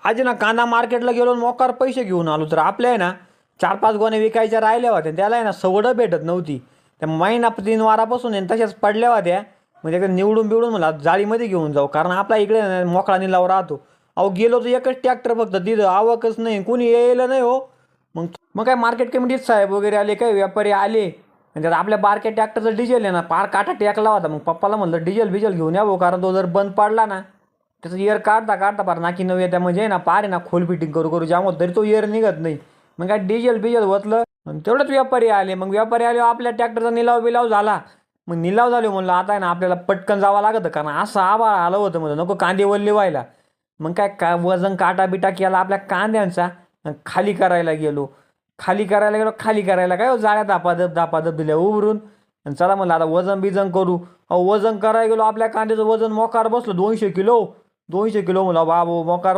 आज आहे ना कांदा मार्केटला गेलो आणि मोकार पैसे घेऊन आलो तर आपल्या आहे ना 4-5 गोण्या विकायच्या राहिल्या होत्या त्याला आहे ना सवडं भेटत नव्हती. त्या महिना 3 वारापासून आहे ना तशाच पडल्या होत्या. म्हणजे एकदा निवडून बिवडून मला जाळीमध्ये घेऊन जाऊ कारण आपला इकडे आहे ना मोकळा निलाव राहतो. अहो गेलो तर एकच ट्रॅक्टर फक्त तिथं आवकच नाही कोणी यायला नाही हो. मग मग काय मार्केट कमिटीत साहेब वगैरे आले काय व्यापारी आले आणि त्यात आपल्या बारक्या ट्रॅक्टरचं डिझेल आहे ना पार काटा टेकला होता. मग पप्पाला म्हणलं डिझेल बिझेल घेऊन यावं कारण तो जर बंद पडला ना त्याचं इयर काढता काढता पार नाकी नऊ येत्या म्हणजे ना पार आहे ना खोल फिटिंग करू करू जाम होत तरी तो इयर निघत नाही. मग काय डिझेल बिझेल ओतलं आणि तेवढंच व्यापारी आले. मग व्यापारी आले आपल्या ट्रॅक्टरचा निलाव बिलाव झाला. मग निलाव झाले म्हणलं आता आहे ना आपल्याला पटकन जावं लागतं कारण असं आभाळ आलं होतं म्हणलं नको कांदे वल्ले व्हायला. मग काय वजन काटा बिटा केला आपल्या कांद्यांचा आणि खाली करायला काय हो, जाळ्या दापादप दिल्या उभरून आणि चला म्हणलं आता वजन बिजन करू. अहो वजन करायला गेलो आपल्या कांद्याचं वजन मोकार बसलं 200 किलो. 200 किलो म्हणलं बाबो मोकार